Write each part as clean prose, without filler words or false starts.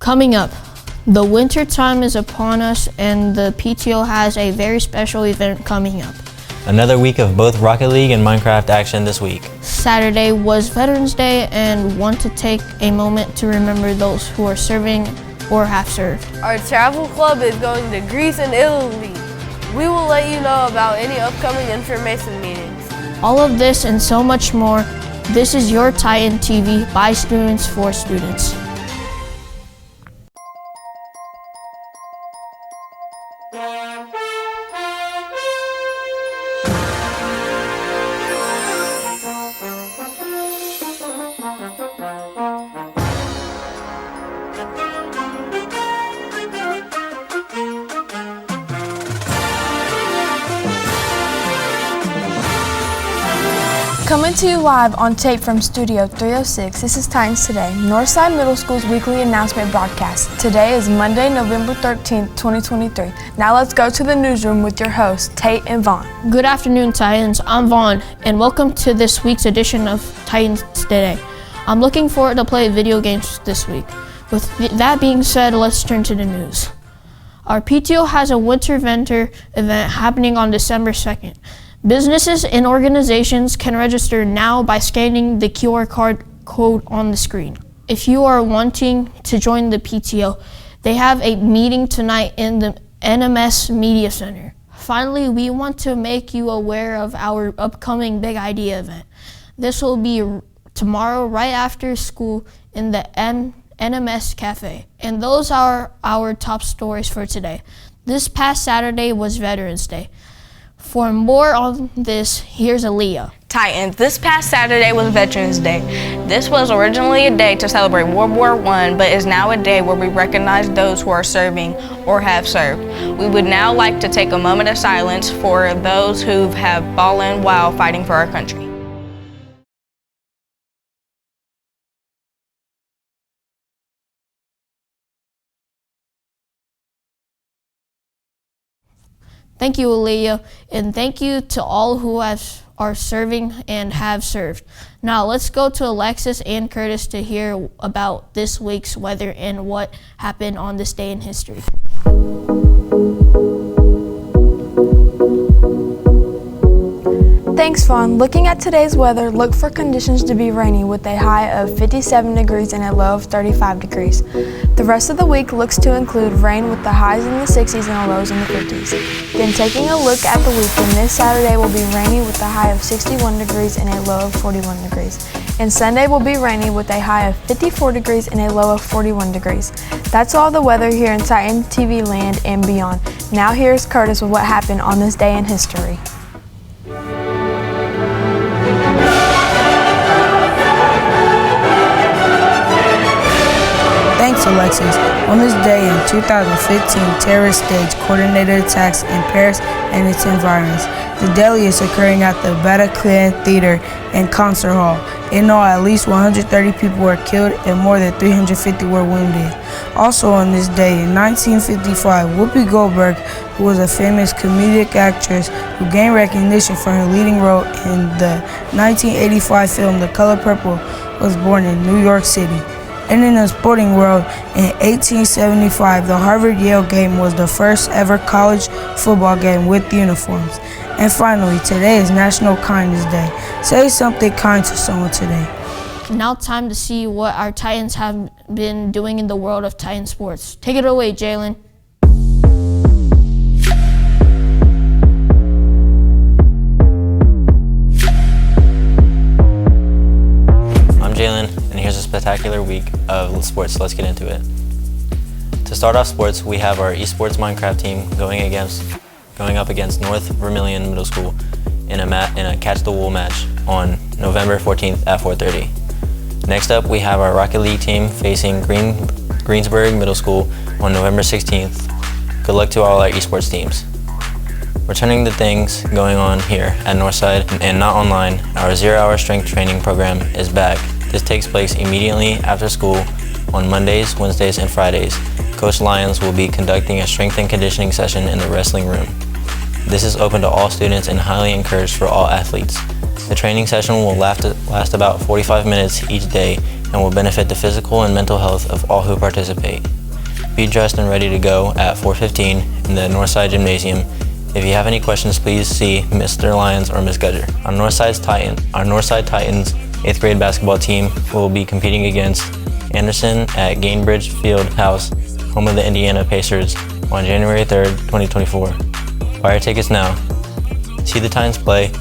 Coming up, the winter time is upon us and the PTO has a very special event coming up. Another week of both Rocket League and Minecraft action this week. Saturday was Veterans Day and want to take a moment to remember those who are serving or have served. Our travel club is going to Greece and Italy. We will let you know about any upcoming information meetings. All of this and so much more. This is your Titan TV by students for students. Coming to you live on tape from Studio 306, this is Titans Today, Northside Middle School's weekly announcement broadcast. Today is Monday, November 13th, 2023. Now let's go to the newsroom with your hosts, Tate and Vaughn. Good afternoon, Titans. I'm Vaughn, and welcome to this week's edition of Titans Today. I'm looking forward to play video games this week. With that being said, let's turn to the news. Our PTO has a winter event happening on December 2nd. Businesses and organizations can register now by scanning the QR code on the screen. If you are wanting to join the PTO, they have a meeting tonight in the NMS Media Center. Finally, we want to make you aware of our upcoming Big Idea event. This will be tomorrow right after school in the NMS Cafe. And those are our top stories for today. This past Saturday was Veterans Day. For more on this, here's Aaliyah. Titans, this past Saturday was Veterans Day. This was originally a day to celebrate World War I, but is now a day where we recognize those who are serving or have served. We would now like to take a moment of silence for those who have fallen while fighting for our country. Thank you, Aaliyah, and thank you to all who are serving and have served. Now let's go to Alexis and Curtis to hear about this week's weather and what happened on this day in history. Thanks, Vaughn. Looking at today's weather, look for conditions to be rainy with a high of 57 degrees and a low of 35 degrees. The rest of the week looks to include rain with the highs in the 60s and the lows in the 50s. Then taking a look at the weekend, this Saturday will be rainy with a high of 61 degrees and a low of 41 degrees. And Sunday will be rainy with a high of 54 degrees and a low of 41 degrees. That's all the weather here in Titan TV land and beyond. Now here's Curtis with what happened on this day in history. Thanks, Alexis. On this day in 2015, terrorists staged coordinated attacks in Paris and its environs, the deadliest occurring at the Bataclan Theater and Concert Hall. In all, at least 130 people were killed and more than 350 were wounded. Also on this day in 1955, Whoopi Goldberg, who was a famous comedic actress who gained recognition for her leading role in the 1985 film The Color Purple, was born in New York City. And in the sporting world, in 1875, the Harvard-Yale game was the first ever college football game with uniforms. And finally, today is National Kindness Day. Say something kind to someone today. Now time to see what our Titans have been doing in the world of Titan sports. Take it away, Jalen. I'm Jalen, and here's a spectacular week of sports. Let's get into it. To start off sports, we have our eSports Minecraft team going up against North Vermilion Middle School in a catch the wool match on November 14th at 4:30. Next up, we have our Rocket League team facing Greensburg Middle School on November 16th. Good luck to all our eSports teams. Returning to things going on here at Northside and not online, our 0-hour strength training program is back. This takes place immediately after school on Mondays, Wednesdays, and Fridays. Coach Lyons will be conducting a strength and conditioning session in the wrestling room. This is open to all students and highly encouraged for all athletes. The training session will last about 45 minutes each day and will benefit the physical and mental health of all who participate. Be dressed and ready to go at 4:15 in the Northside Gymnasium. If you have any questions, please see Mr. Lyons or Ms. Gudger. Our Northside Titans 8th grade basketball team will be competing against Anderson at Gainbridge Field House, home of the Indiana Pacers, on January 3rd, 2024. Buy your tickets now. See the Titans play,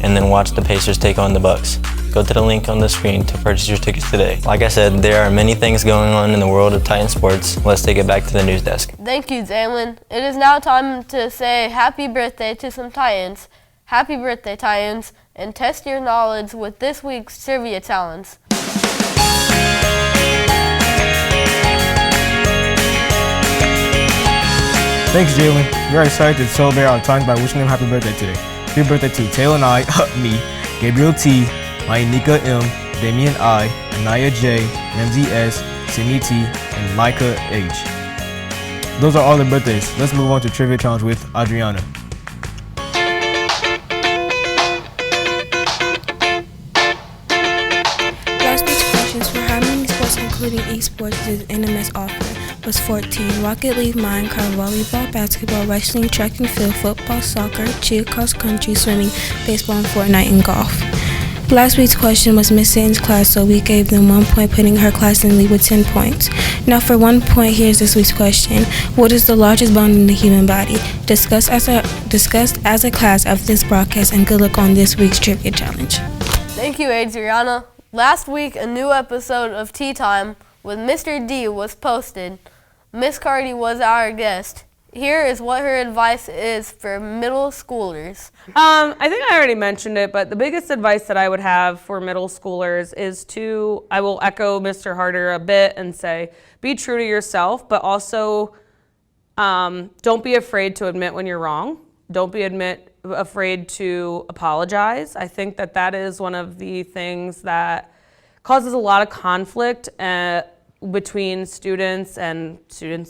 and then watch the Pacers take on the Bucks. Go to the link on the screen to purchase your tickets today. Like I said, there are many things going on in the world of Titan sports. Let's take it back to the news desk. Thank you, Jalen. It is now time to say happy birthday to some Titans. Happy birthday, Titans, and test your knowledge with this week's trivia challenge. Thanks, Jalen. We are excited to celebrate our Titans by wishing them happy birthday today. Happy birthday to Taylor and I, me, Gabriel T, Mayanika M, Damian I, Anaya J, Ramsey S, Sydney T, and Micah H. Those are all their birthdays. Let's move on to Trivia Challenge with Adriana. Last week's questions for how many sports including eSports does NMS offer was 14. Rocket League, Minecraft, volleyball, basketball, wrestling, track and field, football, soccer, cheer, cross country, swimming, baseball, and Fortnite, and golf. Last week's question was Miss Satan's class, so we gave them 1 point, putting her class in the lead with 10 points. Now for 1 point, here's this week's question. What is the largest bone in the human body? Discussed as a class after this broadcast, and good luck on this week's trivia challenge. Thank you, Adriana. Last week, a new episode of Tea Time with Mr. D was posted. Miss Carty was our guest. Here is what her advice is for middle schoolers. I think I already mentioned it, but the biggest advice that I would have for middle schoolers is I will echo Mr. Harder a bit and say, be true to yourself, but also don't be afraid to admit when you're wrong. Don't be afraid to apologize. I think that is one of the things that causes a lot of conflict between students and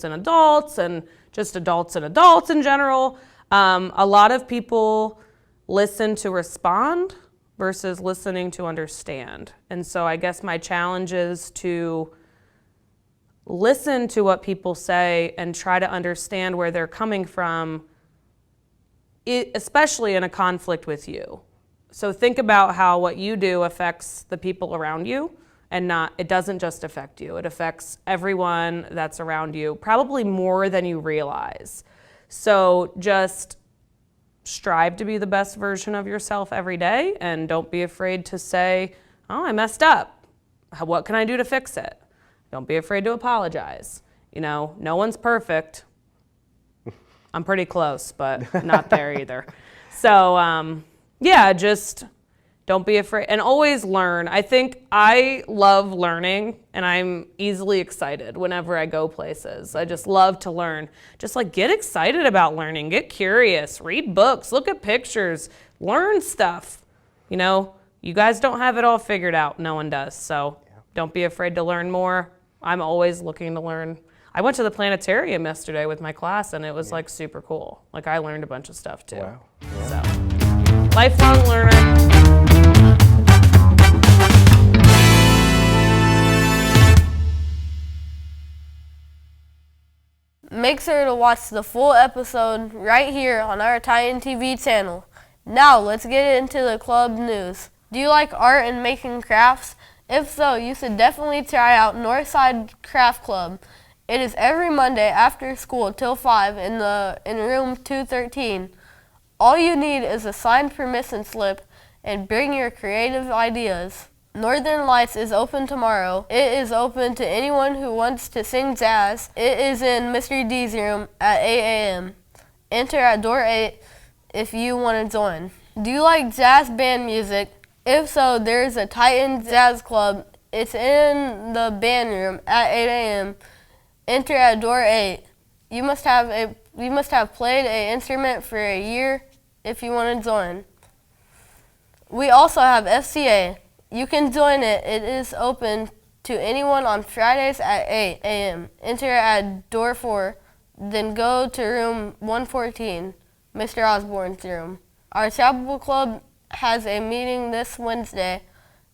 adults and just adults in general. A lot of people listen to respond versus listening to understand. And so I guess my challenge is to listen to what people say and try to understand where they're coming from, especially in a conflict with you. So think about how what you do affects the people around you. And it doesn't just affect you, it affects everyone that's around you, probably more than you realize. So just strive to be the best version of yourself every day, and don't be afraid to say, oh, I messed up. What can I do to fix it? Don't be afraid to apologize. You know, no one's perfect. I'm pretty close, but not there either. So yeah, just don't be afraid, and always learn. I think I love learning, and I'm easily excited whenever I go places. I just love to learn. Just like get excited about learning, get curious, read books, look at pictures, learn stuff. You know, you guys don't have it all figured out. No one does. So don't be afraid to learn more. I'm always looking to learn. I went to the planetarium yesterday with my class, and it was like super cool. Like I learned a bunch of stuff too. Wow. So lifelong learner. Make sure to watch the full episode right here on our Titan TV channel. Now let's get into the club news. Do you like art and making crafts? If so, you should definitely try out Northside Craft Club. It is every Monday after school till 5 in room 213. All you need is a signed permission slip and bring your creative ideas. Northern Lights is open tomorrow. It is open to anyone who wants to sing jazz. It is in Mr. D's room at 8 a.m. Enter at door 8 if you want to join. Do you like jazz band music? If so, there is a Titan Jazz Club. It's in the band room at 8 a.m. Enter at door 8. You must have played an instrument for a year if you want to join. We also have FCA. You can join it. It is open to anyone on Fridays at 8 a.m. Enter at door 4, then go to room 114, Mr. Osborne's room. Our chapel club has a meeting this Wednesday.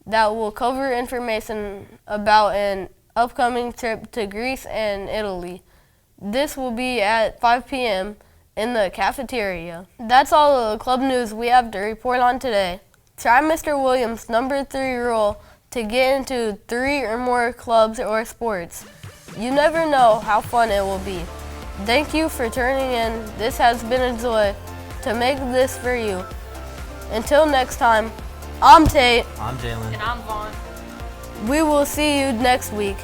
that will cover information about an upcoming trip to Greece and Italy. This will be at 5 p.m. in the cafeteria. That's all of the club news we have to report on today. Try Mr. Williams' number 3 rule to get into 3 or more clubs or sports. You never know how fun it will be. Thank you for tuning in. This has been a joy to make this for you. Until next time, I'm Tate. I'm Jalen. And I'm Vaughn. We will see you next week.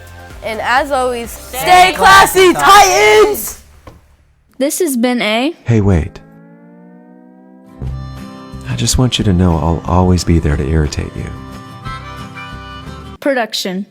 And as always, stay classy, Titans! This has been a Hey, wait. I just want you to know I'll always be there to irritate you. production.